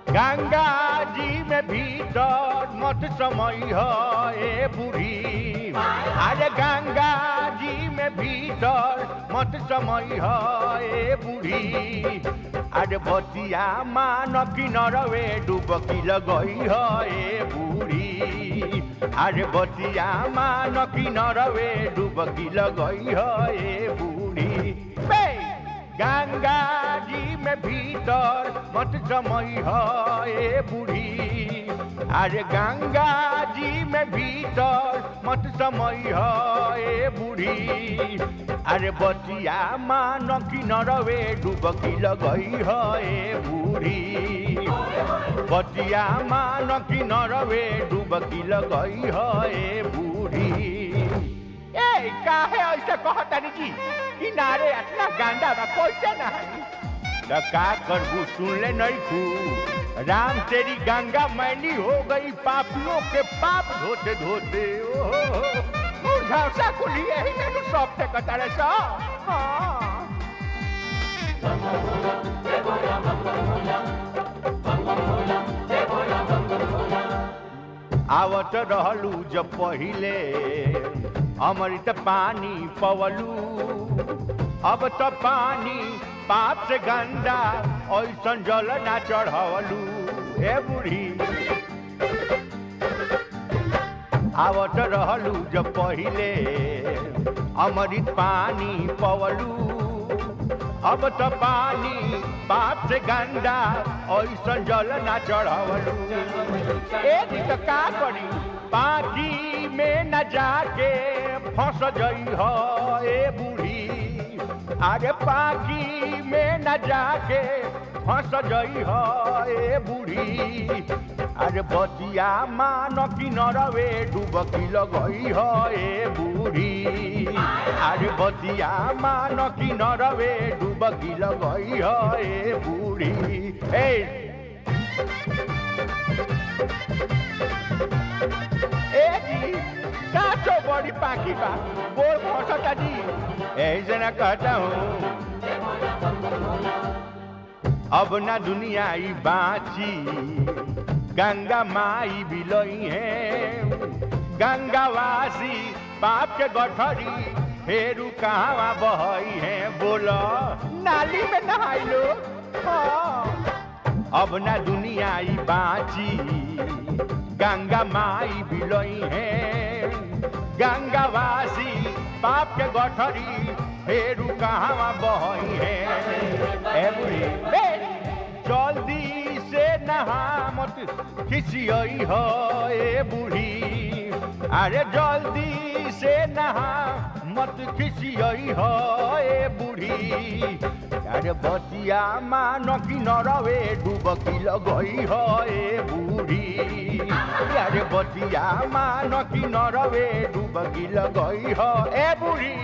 गंगा जी में भीतर मत समय है बूढ़ी। अरे गंगा जी में भीतर मत समय है बूढ़ी। अरे बतिया मान किनरवे डुबकी लगई है बूढ़ी। अरे बतिया मान किनरवे डुबकी लगई है बूढ़ी। गंगा जी में भीतर मत समय है बूढ़ी। अरे गंगा जी में भीतर मत समय है बूढ़ी। अरे बतिया मान किनरवे डुबकी लगई है बूढ़ी। बतिया मान किनरवे डुबकी लगई है बूढ़ी। ए काहे ऐसे कहतानी जी किनारे इतना गंदा बा कैसे नहाई? तो का करबू सुनले नहीं तू? राम तेरी गंगा मैली हो गई पापियों के पाप धोते धोते। को लिए ही मैंने सब थे कतारे सा। आवत रहलू जब पहिले अमृत पानी पवलू। अब तो पानी पाप से गंदा ऐसन जल ना चढ़वलू। हे बूढ़ी आवत रहलू जब पहिले अमृत पानी पवलू। अब तो पानी पाप से गंदा ऐसन जल ना चढ़वलू। एक तो का करी पाकी में न जाके फंस गई है बूढ़ी। अरे पाकी में न जाके फंस गई है बूढ़ी। अरे बतिया मान किनरवे डुबकी लगई है बूढ़ी। अरे बतिया मान किनरवे डुबकी लगई है बूढ़ी। जी साचो बड़ी पाकी बा बोल फंसता जी। ऐसे ना कहता हूँ अब ना दुनिया ही बाची। गंगा माई बिलई है गंगावासी पाप के गठरी फेरू कहाँ बहई है। बोलो नाली में नहाई लो। अब ना दुनिया ही बाची गंगा माई बिलई है गंगावासी पाप के गठरी फेरू कहाँ बहई है। जल्दी से नहा मत खिसियई है बूढ़ी। अरे जल्दी से नहा मत खिसियई है बूढ़ी। अरे बतिया मान किनरवे डुबकी लगई है बूढ़ी। अरे बतिया मान किनरवे डुबकी लगई है बूढ़ी।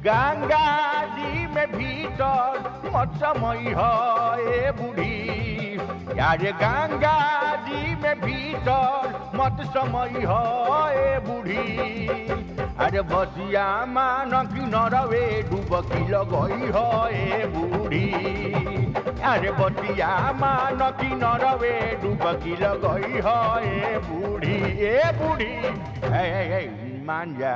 गंगा जी में भीतर मत समय है बूढ़ी। अरे गंगा जी में भीतर मत समय है बूढ़ी। अरे बतिया मान किनरवे डुबकी लगई है बूढ़ी। अरे बतिया मान किनरवे डुबकी लगई है बूढ़ी। ए बूढ़ी मान जा।